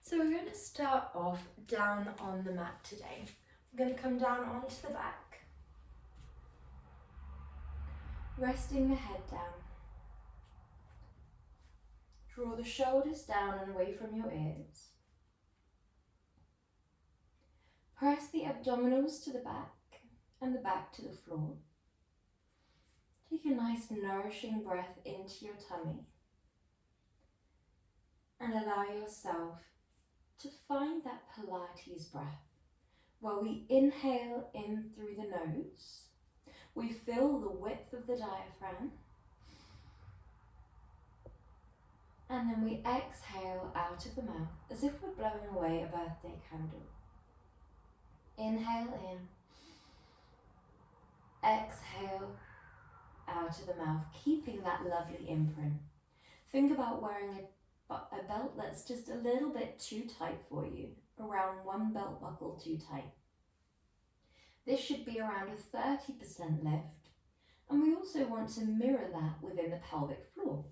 So we're going to start off down on the mat today. We're going to come down onto the back, resting the head down. Draw the shoulders down and away from your ears. Press the abdominals to the back and the back to the floor. Take a nice nourishing breath into your tummy and allow yourself to find that Pilates breath where we inhale in through the nose, we feel the width of the diaphragm, and then we exhale out of the mouth as if we're blowing away a birthday candle. Inhale in, exhale out of the mouth, keeping that lovely imprint. Think about wearing a belt that's just a little bit too tight for you, around one belt buckle too tight. This should be around a 30% lift, and we also want to mirror that within the pelvic floor.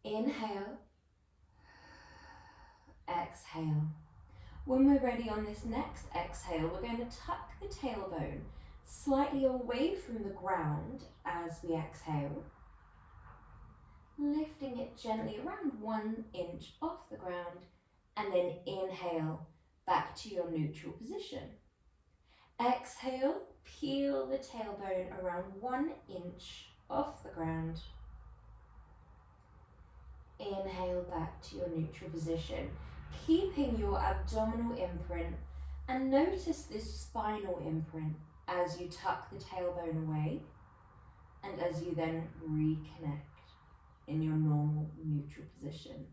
Inhale, exhale. When we're ready on this next exhale, we're going to tuck the tailbone slightly away from the ground as we exhale, lifting it gently around 1 inch off the ground, and then inhale back to your neutral position. Exhale, peel the tailbone around 1 inch off the ground. Inhale back to your neutral position, keeping your abdominal imprint, and notice this spinal imprint as you tuck the tailbone away and as you then reconnect in your normal neutral position.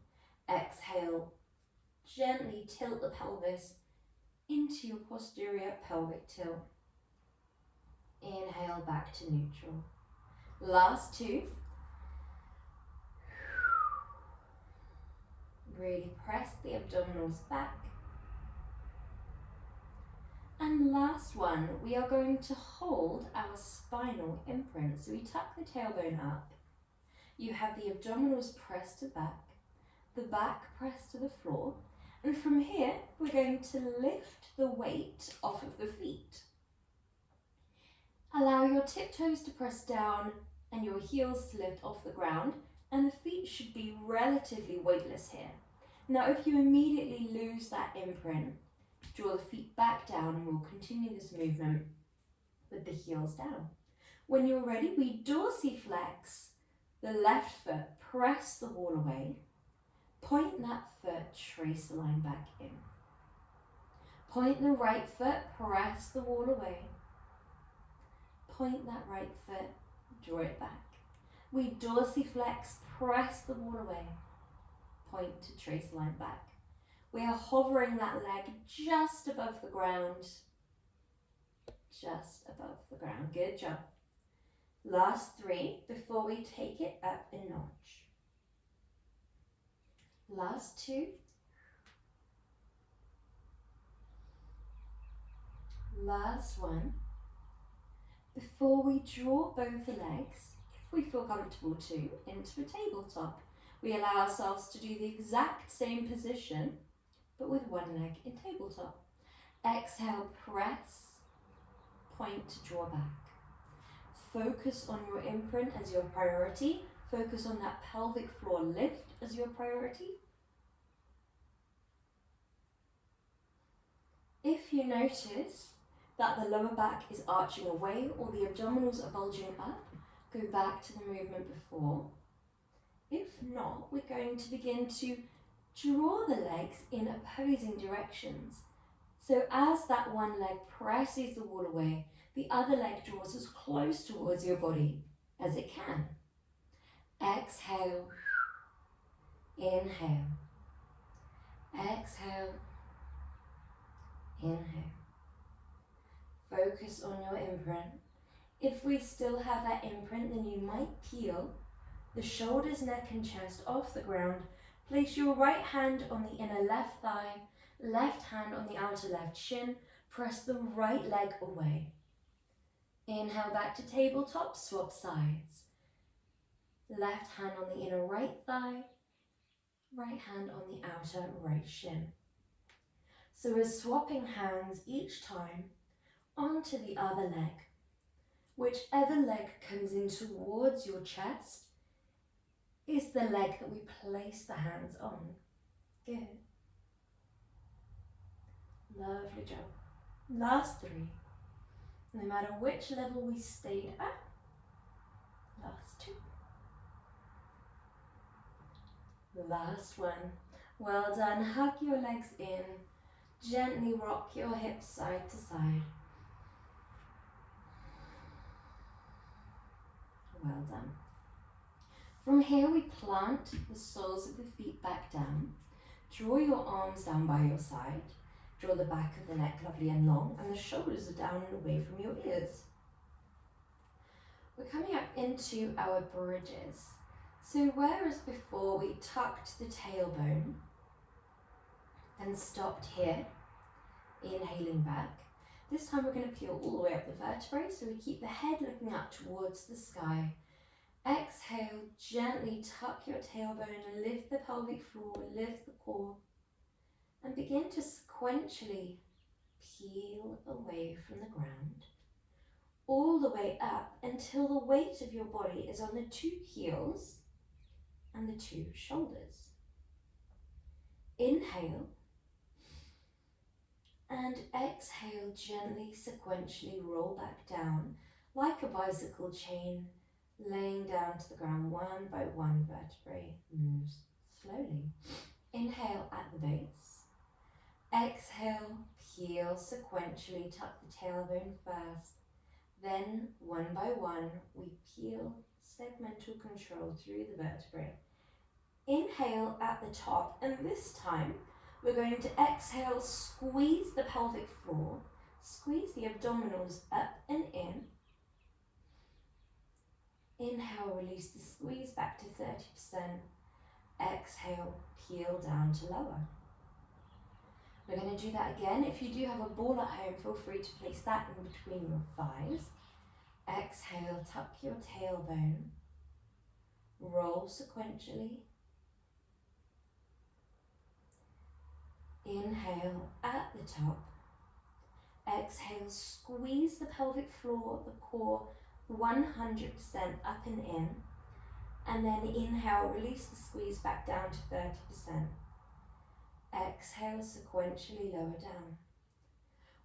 Exhale, gently tilt the pelvis into your posterior pelvic tilt. Inhale back to neutral. Last two. Really press the abdominals back. And last one, we are going to hold our spinal imprint. So we tuck the tailbone up. You have the abdominals pressed to the back pressed to the floor. And from here, we're going to lift the weight off of the feet. Allow your tiptoes to press down and your heels to lift off the ground, and the feet should be relatively weightless here. Now, if you immediately lose that imprint, draw the feet back down and we'll continue this movement with the heels down. When you're ready, we dorsiflex the left foot, press the wall away, point that foot, trace the line back in. Point the right foot, press the wall away. Point that right foot, draw it back. We dorsiflex, press the wall away. Point to trace the line back. We are hovering that leg just above the ground. Just above the ground. Good job. Last three before we take it up a notch. Last two. Last one. Before we draw both the legs, if we feel comfortable to, into a tabletop. We allow ourselves to do the exact same position, but with one leg in tabletop. Exhale, press, point to draw back. Focus on your imprint as your priority. Focus on that pelvic floor lift as your priority. If you notice that the lower back is arching away or the abdominals are bulging up, go back to the movement before. If not, we're going to begin to draw the legs in opposing directions. So as that one leg presses the wall away, the other leg draws as close towards your body as it can. Exhale, inhale, exhale, inhale. Focus on your imprint. If we still have that imprint, then you might peel the shoulders, neck and chest off the ground. Place your right hand on the inner left thigh, left hand on the outer left shin. Press the right leg away. Inhale back to tabletop, swap sides. Left hand on the inner right thigh, right hand on the outer right shin. So we're swapping hands each time onto the other leg. Whichever leg comes in towards your chest is the leg that we place the hands on. Good. Lovely job. Last 3. No matter which level we stayed at. Last 2. Last 1. Well done. Hug your legs in. Gently rock your hips side to side. Well done. From here we plant the soles of the feet back down. Draw your arms down by your side. Draw the back of the neck lovely and long, and the shoulders are down and away from your ears. We're coming up into our bridges. So whereas before we tucked the tailbone and stopped here, inhaling back, this time we're going to peel all the way up the vertebrae, so we keep the head looking up towards the sky. Exhale, gently tuck your tailbone, lift the pelvic floor, lift the core, and begin to sequentially peel away from the ground, all the way up until the weight of your body is on the 2 heels and the 2 shoulders. Inhale, and exhale, gently sequentially roll back down like a bicycle chain, laying down to the ground. 1 by 1 vertebrae moves slowly. Inhale at the base. Exhale, peel sequentially, tuck the tailbone first. Then 1 by 1 we peel segmental control through the vertebrae. Inhale at the top, and this time we're going to exhale, squeeze the pelvic floor, squeeze the abdominals up and in. Inhale, release the squeeze back to 30%. Exhale, peel down to lower. We're going to do that again. If you do have a ball at home, feel free to place that in between your thighs. Exhale, tuck your tailbone. Roll sequentially. Inhale at the top. Exhale, squeeze the pelvic floor, the core 100% up and in. And then inhale, release the squeeze back down to 30%. Exhale, sequentially lower down.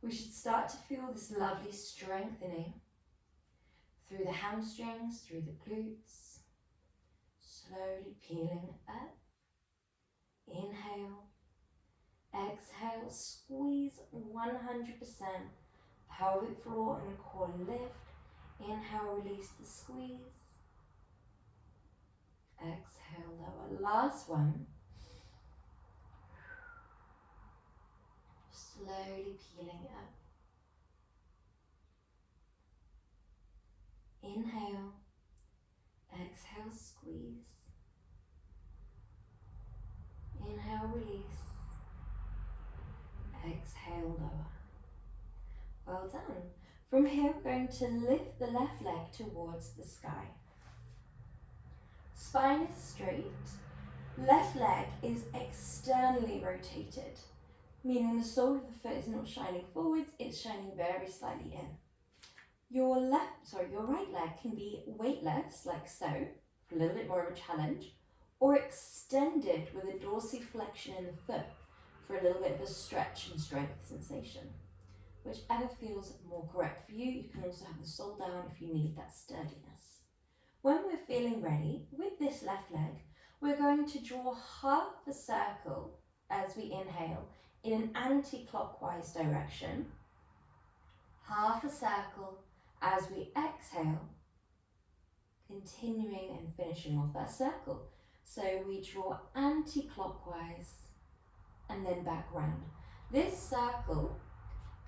We should start to feel this lovely strengthening through the hamstrings, through the glutes. Slowly peeling up. Inhale. Exhale, squeeze 100%. Pelvic floor and core lift. Inhale, release the squeeze. Exhale, lower. Last one. Slowly peeling up. Inhale. Exhale, squeeze. Inhale, release. Exhale, lower. Well done. From here, we're going to lift the left leg towards the sky. Spine is straight. Left leg is externally rotated, meaning the sole of the foot is not shining forwards, it's shining very slightly in. Your right leg can be weightless, like so, for a little bit more of a challenge, or extended with a dorsiflexion in the foot for a little bit of a stretch and strength sensation. Whichever feels more correct for you. You can also have the sole down if you need that sturdiness. When we're feeling ready, with this left leg, we're going to draw half a circle as we inhale in an anti-clockwise direction. Half a circle as we exhale, continuing and finishing off that circle. So we draw anti-clockwise and then back round. This circle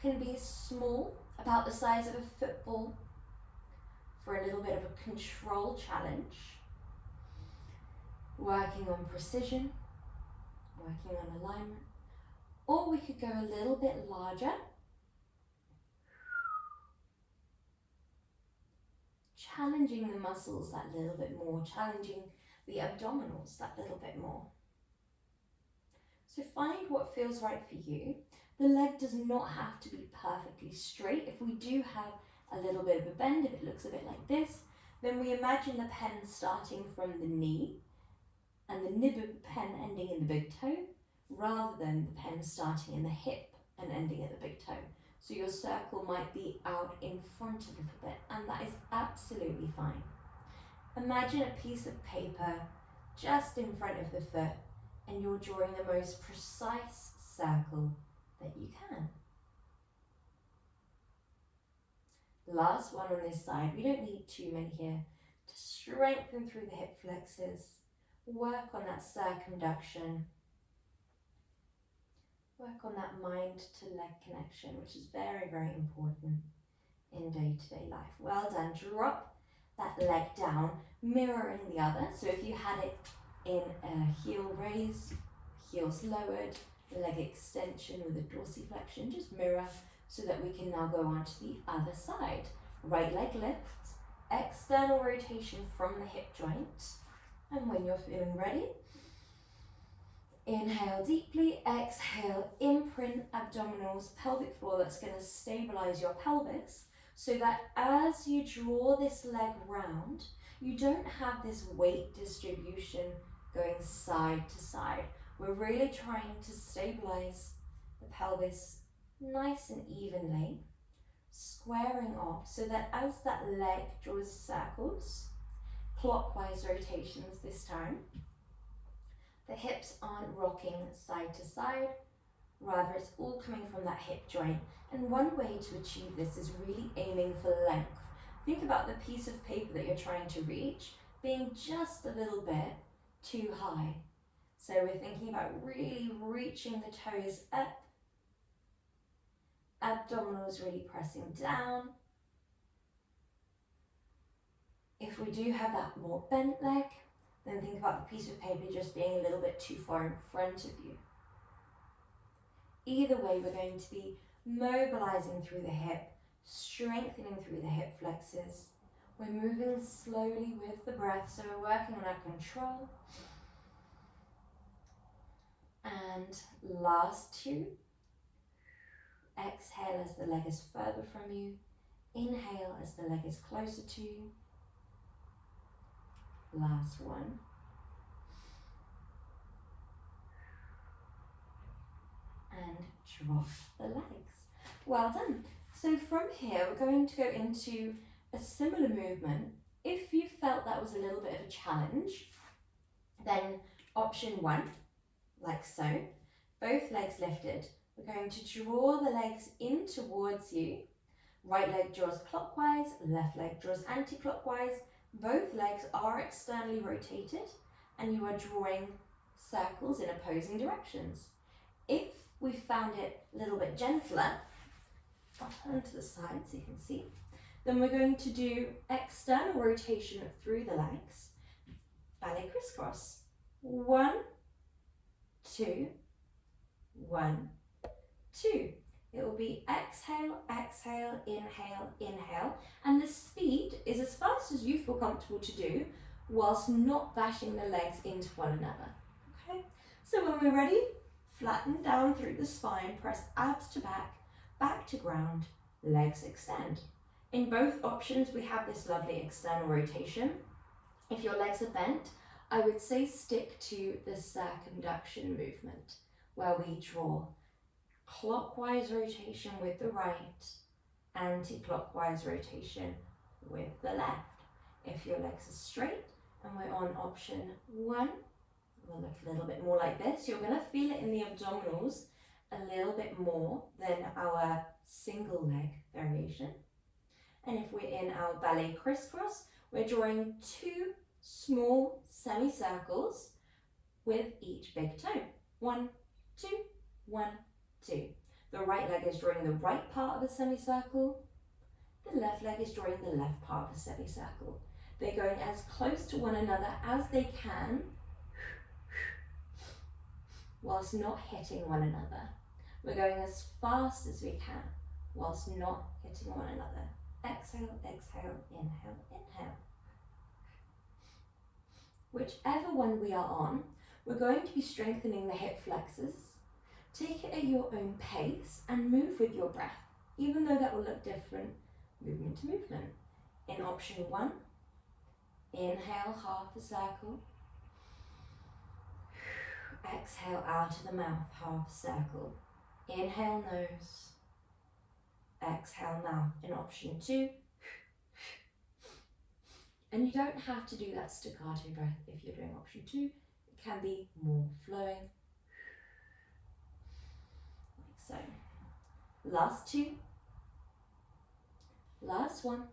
can be small, about the size of a football, for a little bit of a control challenge. Working on precision, working on alignment. Or we could go a little bit larger. Challenging the muscles that little bit more, challenging the abdominals that little bit more. So find what feels right for you. The leg does not have to be perfectly straight. If we do have a little bit of a bend, if it looks a bit like this, then we imagine the pen starting from the knee and the nib of the pen ending in the big toe, rather than the pen starting in the hip and ending at the big toe. So your circle might be out in front a little bit, and that is absolutely fine. Imagine a piece of paper just in front of the foot, and you're drawing the most precise circle that you can. Last one on this side, we don't need too many here. To strengthen through the hip flexors, work on that circumduction, work on that mind to leg connection, which is very, very important in day-to-day life. Well done. Drop that leg down, mirroring the other. So if you had it in a heel raise, heels lowered, leg extension with a dorsiflexion, just mirror so that we can now go on to the other side. Right leg lift, external rotation from the hip joint. And when you're feeling ready, inhale deeply, exhale, imprint abdominals, pelvic floor. That's going to stabilize your pelvis so that as you draw this leg round, you don't have this weight distribution going side to side. We're really trying to stabilize the pelvis nice and evenly, squaring off so that as that leg draws circles, clockwise rotations this time, the hips aren't rocking side to side, rather it's all coming from that hip joint. And one way to achieve this is really aiming for length. Think about the piece of paper that you're trying to reach being just a little bit too high. So we're thinking about really reaching the toes up, abdominals really pressing down. If we do have that more bent leg, then think about the piece of paper just being a little bit too far in front of you. Either way, we're going to be mobilizing through the hip, strengthening through the hip flexors. We're moving slowly with the breath, so we're working on our control. And last two. Exhale as the leg is further from you. Inhale as the leg is closer to you. Last one. And drop the legs. Well done. So from here, we're going to go into a similar movement. If you felt that was a little bit of a challenge, then option one, like so, both legs lifted. We're going to draw the legs in towards you. Right leg draws clockwise, left leg draws anti-clockwise. Both legs are externally rotated and you are drawing circles in opposing directions. If we found it a little bit gentler, I'll turn to the side so you can see, then we're going to do external rotation through the legs, ballet crisscross. 1, 2, 1, 2. It will be exhale, exhale, inhale, inhale. And the speed is as fast as you feel comfortable to do whilst not bashing the legs into one another. Okay? So when we're ready, flatten down through the spine, press abs to back, back to ground, legs extend. In both options, we have this lovely external rotation. If your legs are bent, I would say stick to the circumduction movement where we draw clockwise rotation with the right, anti-clockwise rotation with the left. If your legs are straight and we're on option one, we'll look a little bit more like this. You're going to feel it in the abdominals a little bit more than our single leg variation. And if we're in our ballet crisscross, we're drawing 2 small semicircles with each big toe. 1, 2, 1, 2. The right leg is drawing the right part of the semicircle. The left leg is drawing the left part of the semicircle. They're going as close to one another as they can, whilst not hitting one another. We're going as fast as we can, whilst not hitting one another. Exhale, exhale, inhale, inhale. Whichever one we are on, we're going to be strengthening the hip flexors. Take it at your own pace and move with your breath. Even though that will look different, movement to movement. In option 1, inhale half a circle. Exhale out of the mouth, half a circle. Inhale nose. Exhale mouth in option 2. And you don't have to do that staccato breath if you're doing option 2. It can be more flowing. Like so. Last 2. Last 1.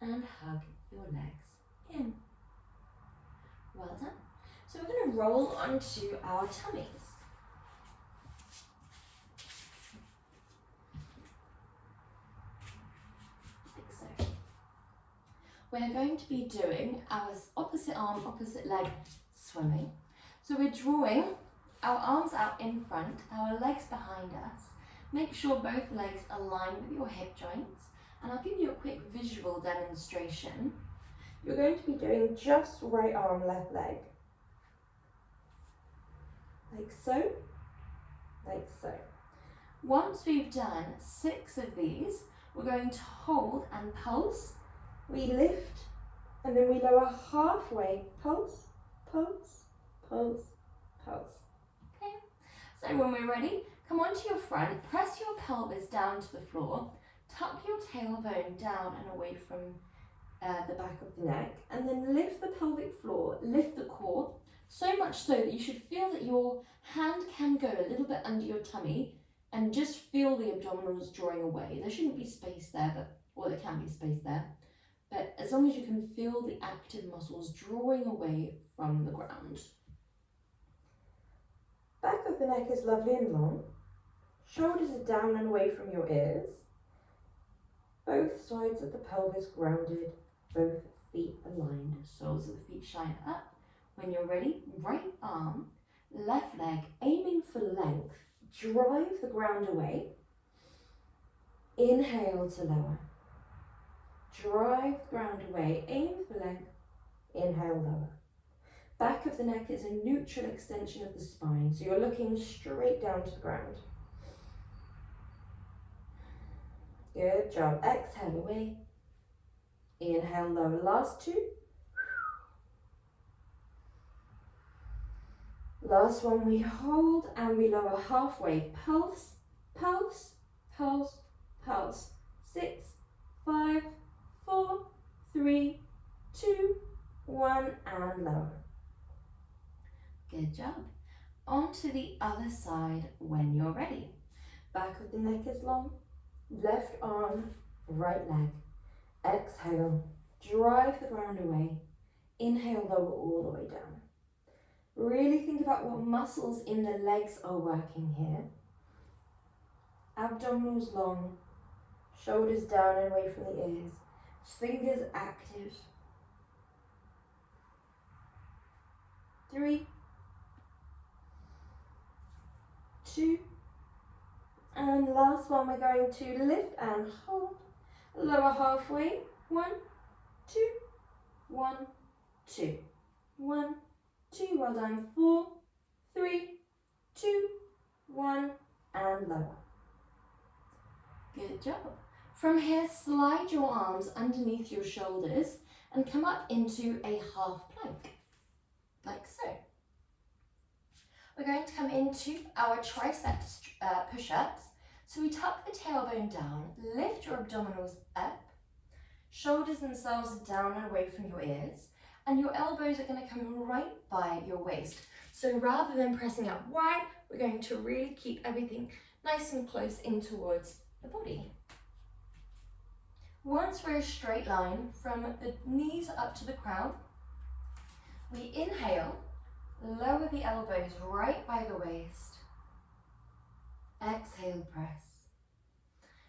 And hug your legs in. Well done. So we're going to roll onto our tummies. Like so. We're going to be doing our opposite arm, opposite leg swimming. So we're drawing our arms out in front, our legs behind us. Make sure both legs align with your hip joints. And I'll give you a quick visual demonstration. You're going to be doing just right arm, left leg. Like so, like so. Once we've done 6 of these, we're going to hold and pulse. We lift and then we lower halfway. Pulse, pulse, pulse, pulse. Okay, so when we're ready, come onto your front, press your pelvis down to the floor, tuck your tailbone down and away from the back of the neck, and then lift the pelvic floor, lift the core, so much so that you should feel that your hand can go a little bit under your tummy and just feel the abdominals drawing away. There shouldn't be space there, or there can be space there, but as long as you can feel the active muscles drawing away from the ground. Back of the neck is lovely and long. Shoulders are down and away from your ears. Both sides of the pelvis grounded, both feet aligned, soles of the feet shine up. When you're ready, right arm, left leg, aiming for length, drive the ground away. Inhale to lower. Drive the ground away, aim for length, inhale, lower. Back of the neck is a neutral extension of the spine, so you're looking straight down to the ground. Good job. Exhale away. Inhale, lower. Last 2. Last one, we hold and we lower halfway. Pulse, pulse, pulse, pulse. 6, 5, 4, 3, 2, 1, and lower. Good job. On to the other side when you're ready. Back of the neck is long. Left arm, right leg. Exhale, drive the ground away. Inhale, lower all the way down. Really think about what muscles in the legs are working here. Abdominals long, shoulders down and away from the ears. Fingers active. 3, 2, and last one, we're going to lift and hold. Lower halfway. 1, 2, 1, 2, 1, 2. Well done. 4, 3, 2, 1, and lower. Good job. From here, slide your arms underneath your shoulders and come up into a half plank, like so. We're going to come into our triceps push-ups. So we tuck the tailbone down, lift your abdominals up, shoulders themselves down and away from your ears, and your elbows are going to come right by your waist. So rather than pressing up wide, we're going to really keep everything nice and close in towards the body. Once we're a straight line from the knees up to the crown, we inhale, lower the elbows right by the waist. Exhale, press.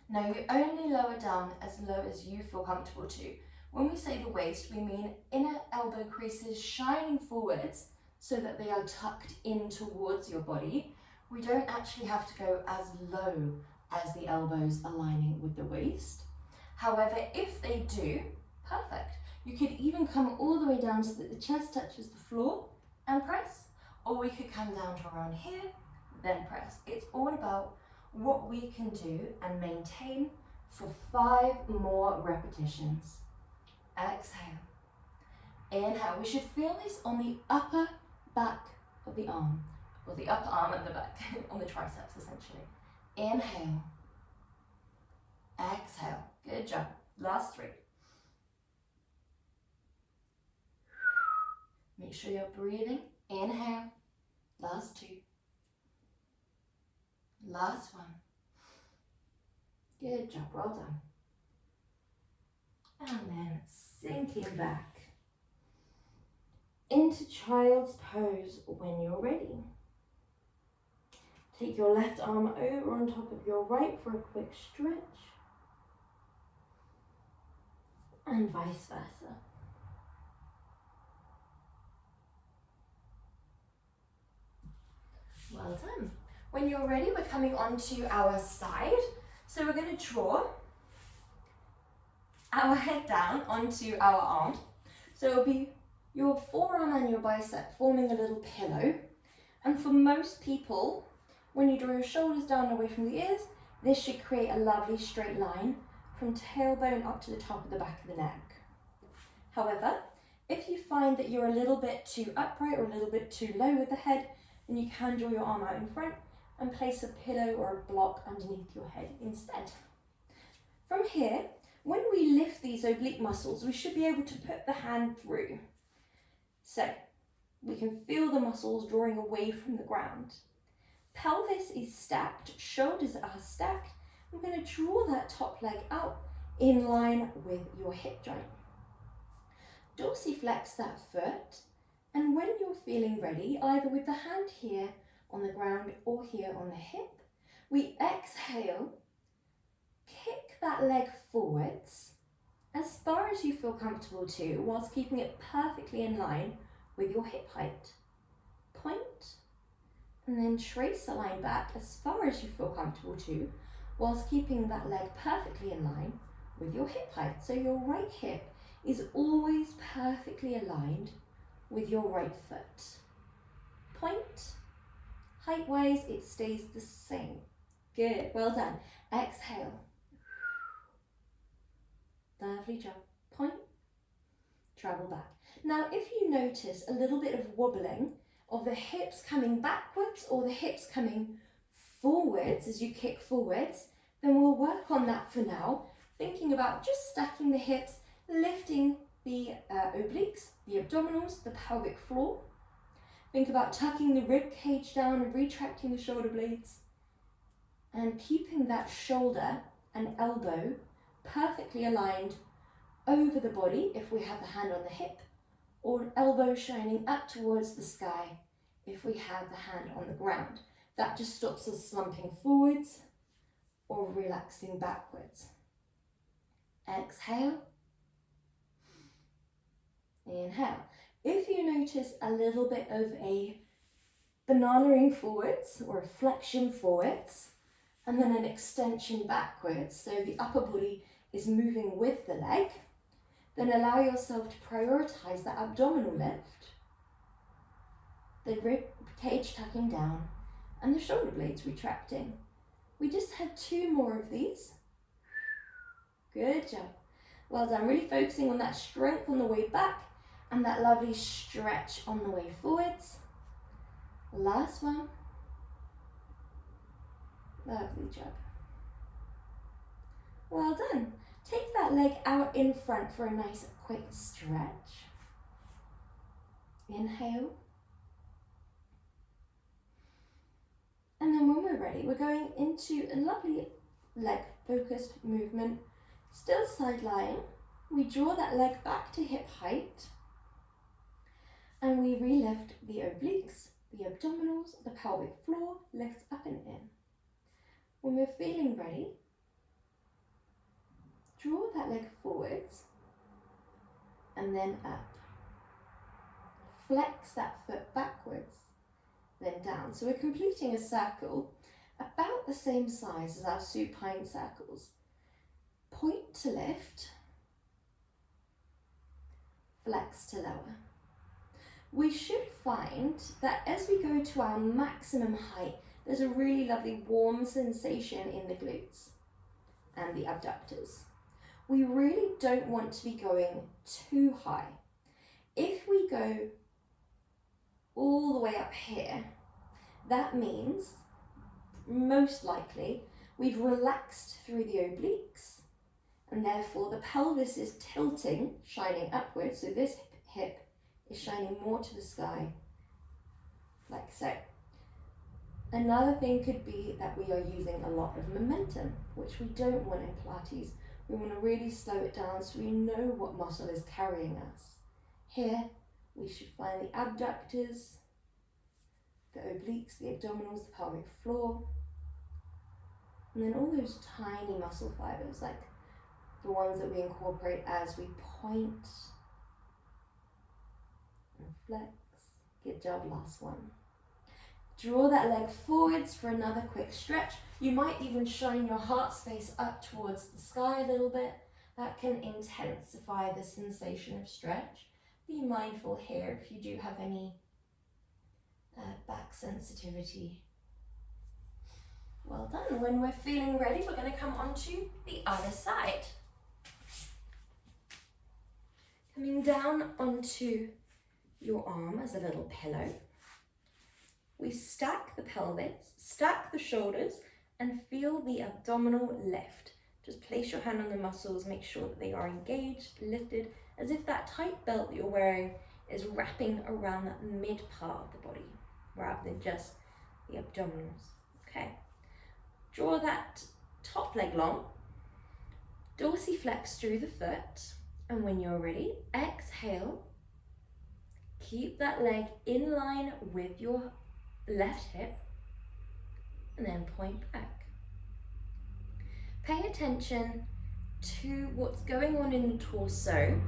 Now you only lower down as low as you feel comfortable to. When we say the waist, we mean inner elbow creases shining forwards so that they are tucked in towards your body. We don't actually have to go as low as the elbows aligning with the waist. However, if they do, perfect. You could even come all the way down so that the chest touches the floor and press, or we could come down to around here, then press. It's all about what we can do and maintain for 5 more repetitions. Exhale. Inhale. We should feel this on the upper back of the arm, or the upper arm at the back, on the triceps essentially. Inhale. Exhale. Good job. Last 3. Make sure you're breathing. Inhale. Last 2. Last 1. Good job. Well done. And then sinking back into child's pose when you're ready. Take your left arm over on top of your right for a quick stretch. And vice versa. Well done. When you're ready, we're coming onto our side. So we're going to draw our head down onto our arm. So it'll be your forearm and your bicep forming a little pillow. And for most people, when you draw your shoulders down away from the ears, this should create a lovely straight line from tailbone up to the top of the back of the neck. However, if you find that you're a little bit too upright or a little bit too low with the head, then you can draw your arm out in front and place a pillow or a block underneath your head instead. From here, when we lift these oblique muscles, we should be able to put the hand through. So we can feel the muscles drawing away from the ground. Pelvis is stacked, shoulders are stacked. We're going to draw that top leg out in line with your hip joint. Dorsiflex that foot, and when you're feeling ready, either with the hand here on the ground or here on the hip, we exhale, kick that leg forwards as far as you feel comfortable to, whilst keeping it perfectly in line with your hip height. Point, and then trace a line back as far as you feel comfortable to, whilst keeping that leg perfectly in line with your hip height. So your right hip is always perfectly aligned with your right foot. Point, height-wise, it stays the same. Good, well done. Exhale. Lovely job. Point, travel back. Now, if you notice a little bit of wobbling of the hips coming backwards or the hips coming forwards as you kick forwards, then we'll work on that for now, thinking about just stacking the hips, lifting the obliques, the abdominals, the pelvic floor. Think about tucking the rib cage down and retracting the shoulder blades and keeping that shoulder and elbow perfectly aligned over the body if we have the hand on the hip, or elbow shining up towards the sky if we have the hand on the ground. That just stops us slumping forwards or relaxing backwards. Exhale. Inhale. If you notice a little bit of a banana-ing forwards or a flexion forwards and then an extension backwards, so the upper body is moving with the leg, then allow yourself to prioritize that abdominal lift, the rib cage tucking down and the shoulder blades retracting. We just had 2 more of these. Good job. Well done. Really focusing on that strength on the way back and that lovely stretch on the way forwards. Last one. Lovely job. Well done. Take that leg out in front for a nice quick stretch. Inhale. And then when we're ready, we're going into a lovely leg focused movement. Still side lying. We draw that leg back to hip height. And we relift the obliques, the abdominals, the pelvic floor, lift up and in. When we're feeling ready, draw that leg forwards and then up. Flex that foot backwards, then down. So we're completing a circle about the same size as our supine circles. Point to lift, flex to lower. We should find that as we go to our maximum height, there's a really lovely warm sensation in the glutes and the abductors. We really don't want to be going too high. If we go all the way up here, that means most likely we've relaxed through the obliques, and therefore the pelvis is tilting, shining upwards, so this hip is shining more to the sky, like so. Another thing could be that we are using a lot of momentum, which we don't want in Pilates. We want to really slow it down so we know what muscle is carrying us. Here, we should find the abductors, the obliques, the abdominals, the pelvic floor, and then all those tiny muscle fibers, like the ones that we incorporate as we point and flex. Good job, last one. Draw that leg forwards for another quick stretch. You might even shine your heart space up towards the sky a little bit. That can intensify the sensation of stretch. Be mindful here if you do have any back sensitivity. Well done. When we're feeling ready, we're going to come onto the other side. Coming down onto your arm as a little pillow. We stack the pelvis, stack the shoulders, and feel the abdominal lift. Just place your hand on the muscles, make sure that they are engaged, lifted, as if that tight belt that you're wearing is wrapping around that mid part of the body, rather than just the abdominals. Okay. Draw that top leg long, dorsiflex through the foot, and when you're ready, exhale. Keep that leg in line with your left hip, and then point back. Pay attention to what's going on in the torso,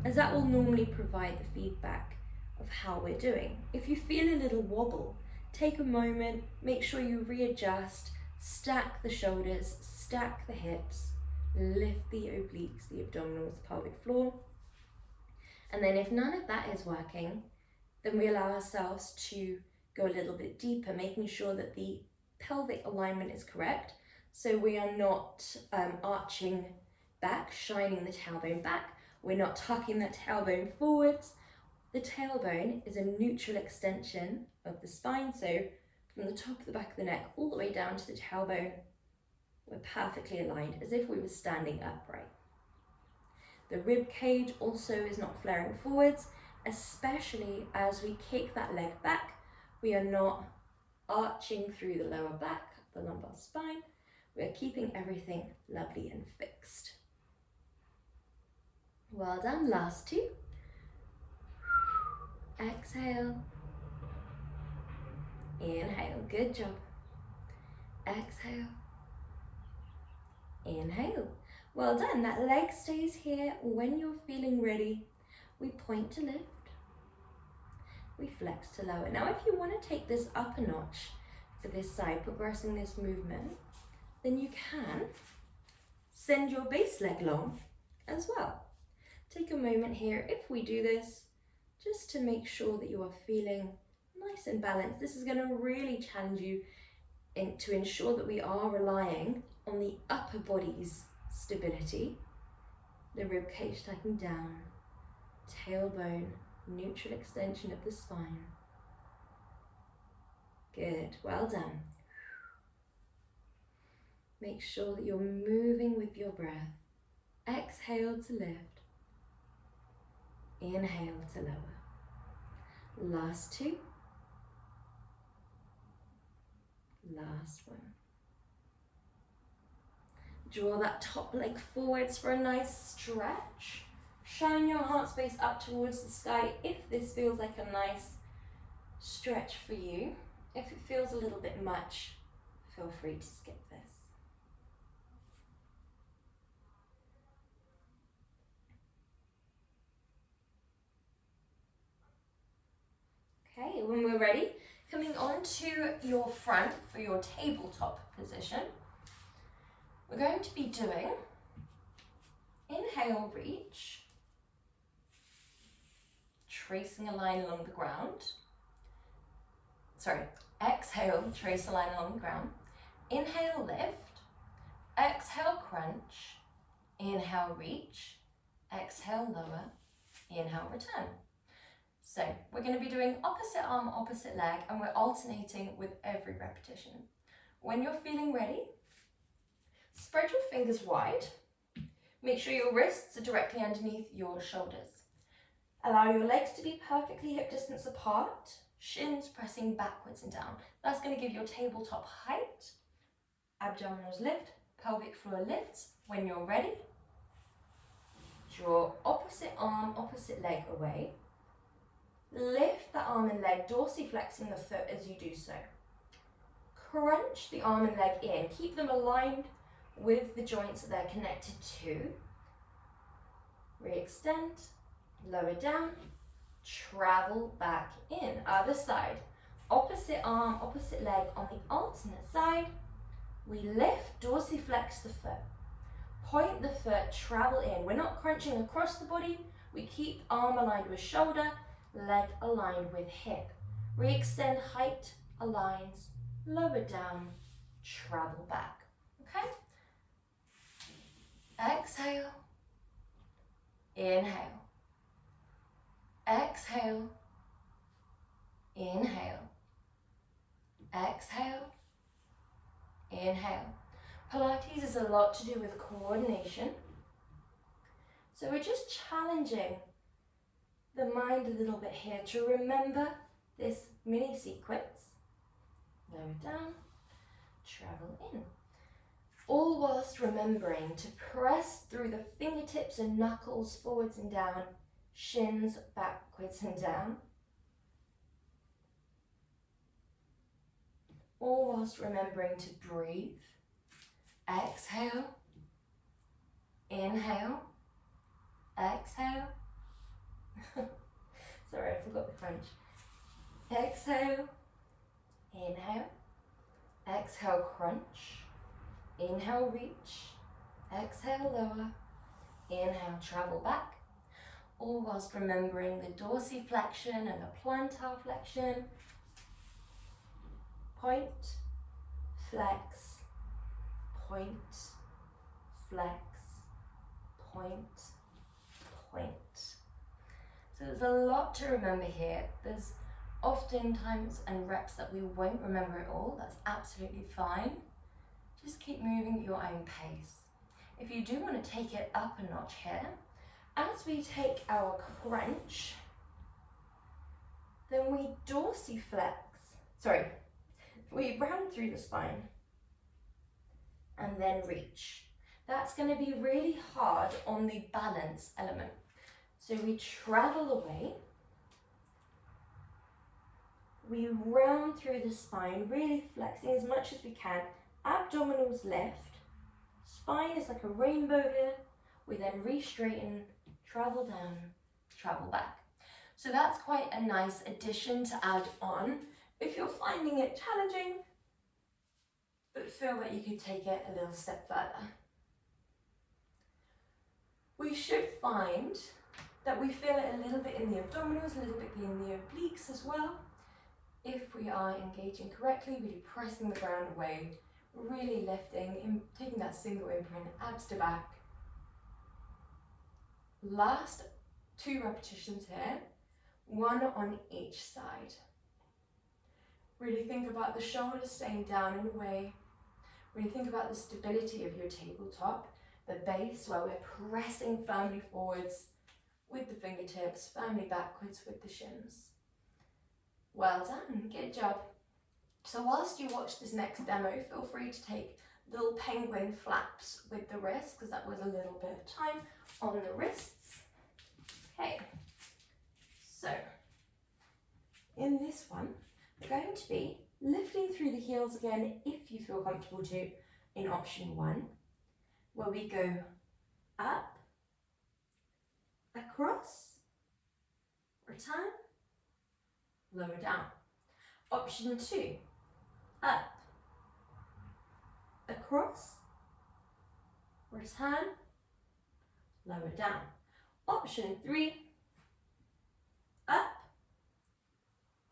as that will normally provide the feedback of how we're doing. If you feel a little wobble, take a moment, make sure you readjust, stack the shoulders, stack the hips, lift the obliques, the abdominals, the pelvic floor. And then if none of that is working, then we allow ourselves to go a little bit deeper, making sure that the pelvic alignment is correct. So we are not arching back, shining the tailbone back. We're not tucking the tailbone forwards. The tailbone is a neutral extension of the spine. So from the top of the back of the neck all the way down to the tailbone, we're perfectly aligned as if we were standing upright. The rib cage also is not flaring forwards, especially as we kick that leg back. We are not arching through the lower back, the lumbar spine. We are keeping everything lovely and fixed. Well done, last two. Exhale. Inhale, good job. Exhale. Inhale. Well done, that leg stays here. When you're feeling ready, we point to lift. We flex to lower. Now, if you want to take this up a notch for this side, progressing this movement, then you can send your base leg long as well. Take a moment here, if we do this, just to make sure that you are feeling nice and balanced. This is going to really challenge you to ensure that we are relying on the upper body's stability. The rib cage tucking down, tailbone, neutral extension of the spine. Good, well done. Make sure that you're moving with your breath. Exhale to lift. Inhale to lower. Last two. Last one. Draw that top leg forwards for a nice stretch. Shine your heart space up towards the sky if this feels like a nice stretch for you. If it feels a little bit much, feel free to skip this. Okay, when we're ready, coming on to your front for your tabletop position, we're going to be doing inhale, reach, tracing a line along the ground. Sorry, exhale, trace a line along the ground. Inhale, lift. Exhale, crunch. Inhale, reach. Exhale, lower. Inhale, return. So we're going to be doing opposite arm, opposite leg, and we're alternating with every repetition. When you're feeling ready, spread your fingers wide. Make sure your wrists are directly underneath your shoulders. Allow your legs to be perfectly hip distance apart, shins pressing backwards and down. That's going to give your tabletop height. Abdominals lift, pelvic floor lifts. When you're ready, draw opposite arm, opposite leg away. Lift the arm and leg, dorsiflexing the foot as you do so. Crunch the arm and leg in. Keep them aligned with the joints that they're connected to. Re-extend, lower down, travel back in. Other side. Opposite arm, opposite leg on the alternate side. We lift, dorsiflex the foot. Point the foot, travel in. We're not crunching across the body. We keep arm aligned with shoulder, leg aligned with hip. Re-extend, height aligns, lower down, travel back. Okay? Exhale. Inhale. Exhale. Inhale. Exhale. Inhale. Pilates is a lot to do with coordination. So we're just challenging the mind a little bit here to remember this mini sequence. Lower down, travel in. All whilst remembering to press through the fingertips and knuckles forwards and down, shins backwards and down. All whilst remembering to breathe. Exhale, inhale, exhale. Sorry, I forgot the French. Exhale, inhale, exhale, crunch, inhale, reach, exhale, lower, inhale, travel back. All whilst remembering the dorsiflexion and the plantar flexion. Point, flex, point, flex, point, point. So there's a lot to remember here. There's often times and reps that we won't remember it all. That's absolutely fine. Just keep moving at your own pace. If you do want to take it up a notch here, as we take our crunch, then we we round through the spine and then reach. That's going to be really hard on the balance element. So we travel away, we round through the spine, really flexing as much as we can. Abdominals lift, spine is like a rainbow here. We then re-straighten, travel down, travel back. So that's quite a nice addition to add on if you're finding it challenging, but feel that you could take it a little step further. We should find that we feel it a little bit in the abdominals, a little bit in the obliques as well. If we are engaging correctly, really pressing the ground away, really lifting, taking that single imprint, abs to back. Last 2 repetitions here, 1 on each side. Really think about the shoulders staying down and away. Really think about the stability of your tabletop, the base where we're pressing firmly forwards with the fingertips, firmly backwards with the shins. Well done, good job. So whilst you watch this next demo, feel free to take little penguin flaps with the wrists, because that was a little bit of time on the wrists. Okay, so in this one, we're going to be lifting through the heels again, if you feel comfortable to, in option 1, where we go up, across, return, lower down. Option 2, up, across, return, lower down. Option 3, up,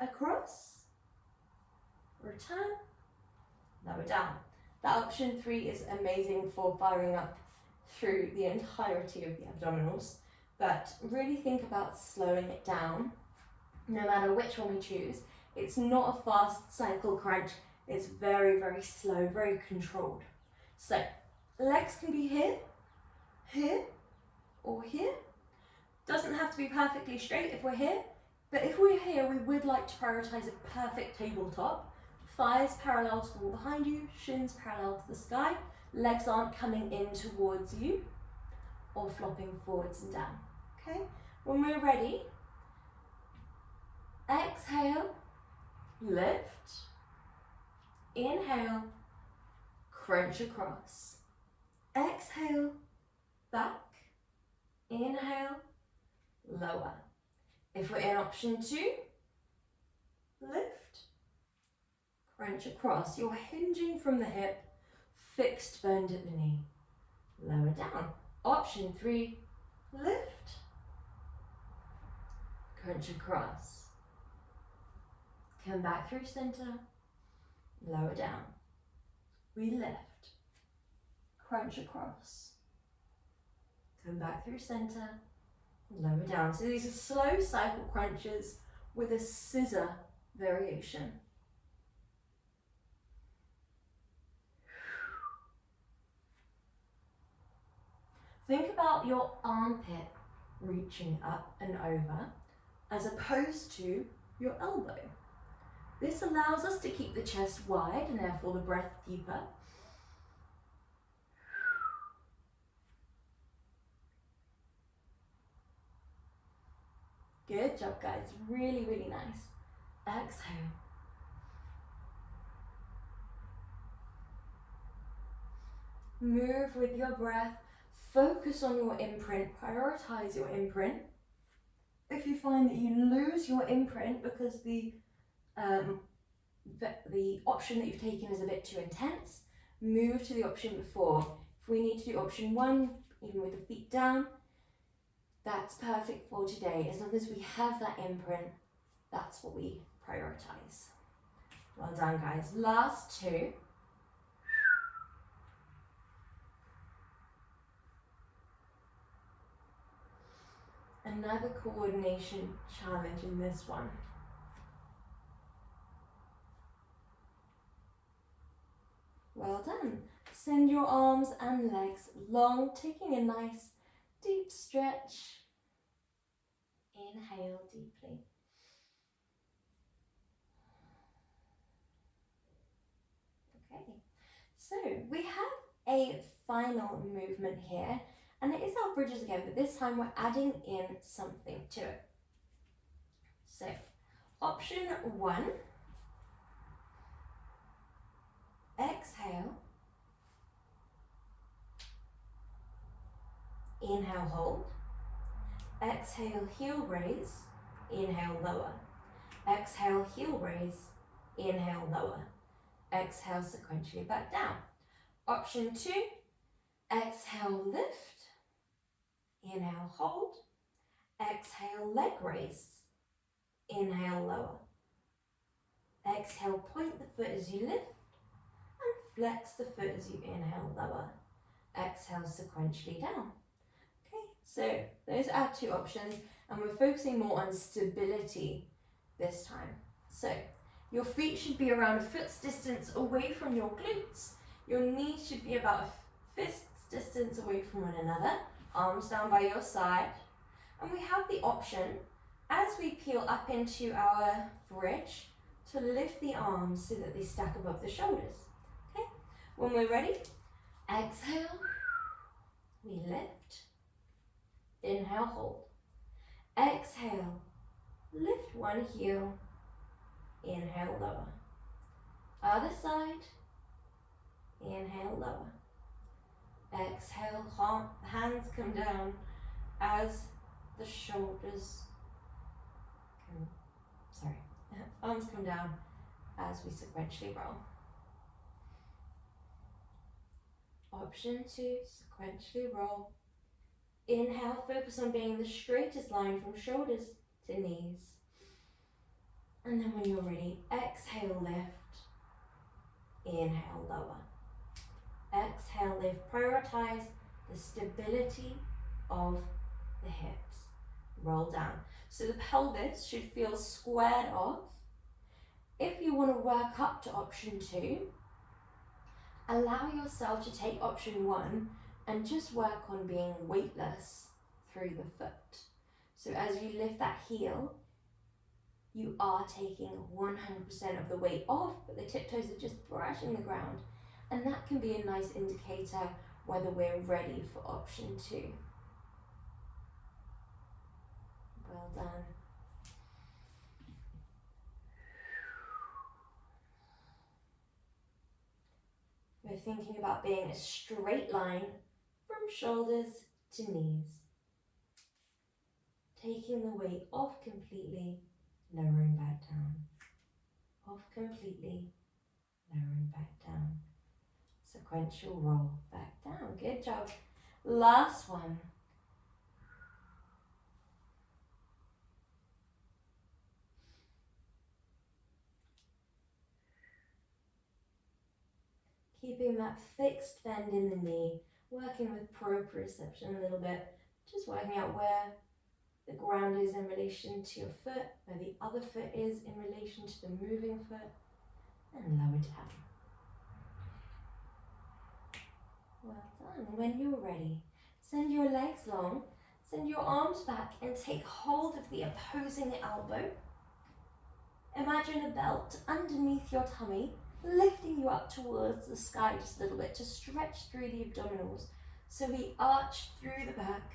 across, return, lower down. That option 3 is amazing for firing up through the entirety of the abdominals, but really think about slowing it down. No matter which one we choose, it's not a fast cycle crunch, it's very, very slow, very controlled. So, legs can be here, here, or here. Doesn't have to be perfectly straight if we're here, but if we're here, we would like to prioritize a perfect tabletop. Thighs parallel to the wall behind you, shins parallel to the sky, legs aren't coming in towards you or flopping forwards and down, okay? When we're ready, exhale, lift, inhale, crunch across, exhale, back, inhale, lower. If we're in option 2, lift, crunch across. You're hinging from the hip, fixed bend at the knee, lower down. Option 3, lift, crunch across. Come back through center, lower down. We lift, crunch across. Come back through center, lower down. So these are slow cycle crunches with a scissor variation. Think about your armpit reaching up and over as opposed to your elbow. This allows us to keep the chest wide and therefore the breath deeper. Good job, guys. Really, really nice. Exhale. Move with your breath. Focus on your imprint. Prioritize your imprint. If you find that you lose your imprint because the option that you've taken is a bit too intense, move to the option before. If we need to do option 1, even with the feet down, that's perfect for today. As long as we have that imprint, that's what we prioritize. Well done, guys. Last 2. Another coordination challenge in this one. Well done. Send your arms and legs long, taking a nice deep stretch. Inhale deeply. Okay, so we have a final movement here, and it is our bridges again, but this time we're adding in something to it. So, option 1, exhale, inhale, hold, exhale, heel raise, inhale, lower, exhale, heel raise, inhale, lower, exhale, sequentially back down. Option 2, exhale, lift, inhale, hold, exhale, leg raise, inhale, lower, exhale, point the foot as you lift, and flex the foot as you inhale, lower, exhale, sequentially down. Okay, so those are our 2 options, and we're focusing more on stability this time. So your feet should be around a foot's distance away from your glutes. Your knees should be about a fist's distance away from one another. Arms down by your side. And we have the option, as we peel up into our bridge, to lift the arms so that they stack above the shoulders. Okay, when we're ready, exhale, we lift, inhale, hold, exhale, lift one heel, inhale, lower, other side, inhale, lower, exhale, hands come down as the shoulders arms come down as we sequentially roll. Option 2, sequentially roll. Inhale, focus on being the straightest line from shoulders to knees. And then when you're ready, exhale, lift. Inhale, lower. Exhale, lift. Prioritize the stability of the hips. Roll down. So the pelvis should feel squared off. If you want to work up to option 2, allow yourself to take option 1 and just work on being weightless through the foot. So as you lift that heel, you are taking 100% of the weight off, but the tiptoes are just brushing the ground. And that can be a nice indicator whether we're ready for option 2. Well done. We're thinking about being a straight line from shoulders to knees. Taking the weight off completely, lowering back down. Off completely, lowering back down. Sequential roll back down. Good job. Last one. Keeping that fixed bend in the knee, working with proprioception a little bit, just working out where the ground is in relation to your foot, where the other foot is in relation to the moving foot, and lower down. Well done. When you're ready, send your legs long, send your arms back and take hold of the opposing elbow. Imagine a belt underneath your tummy, lifting you up towards the sky just a little bit to stretch through the abdominals. So we arch through the back,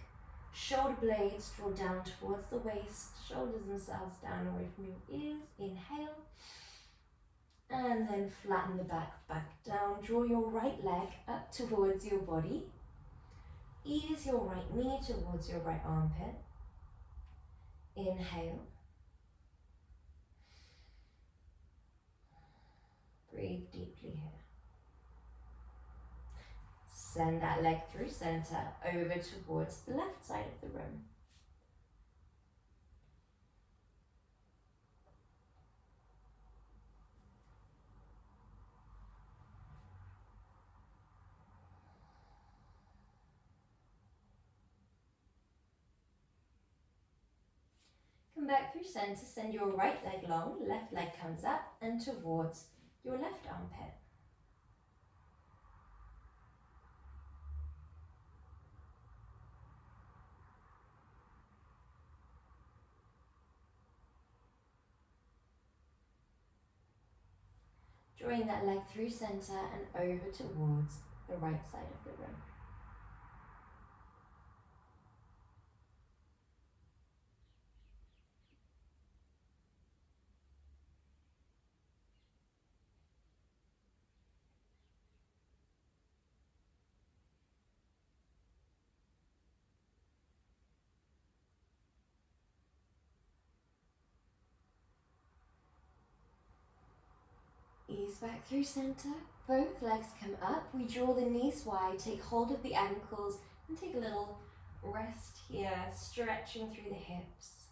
shoulder blades draw down towards the waist, shoulders themselves down away from your ears. Inhale. And then flatten the back down. Draw your right leg up towards your body. Ease your right knee towards your right armpit. Inhale. Breathe deeply here. Send that leg through center over towards the left side of the room. Come back through center, send your right leg long, left leg comes up and towards your left armpit. Drawing that leg through center and over towards the right side of the room. Ease back through center, both legs come up, we draw the knees wide, take hold of the ankles and take a little rest here, stretching through the hips.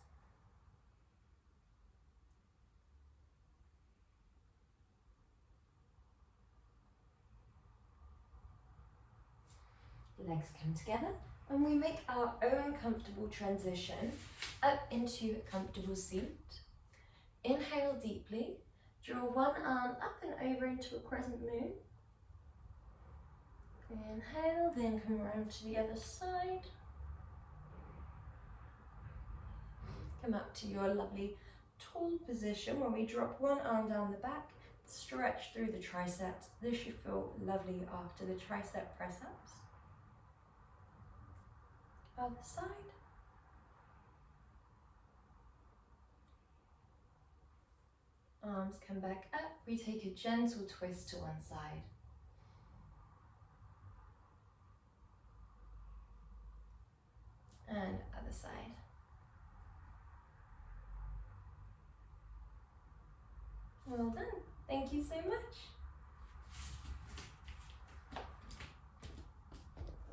Legs come together and we make our own comfortable transition up into a comfortable seat. Inhale deeply. Draw one arm up and over into a crescent moon. Inhale, then come around to the other side. Come up to your lovely tall position where we drop one arm down the back, stretch through the triceps. This should feel lovely after the tricep press-ups. Other side. Arms come back up, we take a gentle twist to one side. And other side. Well done. Thank you so much.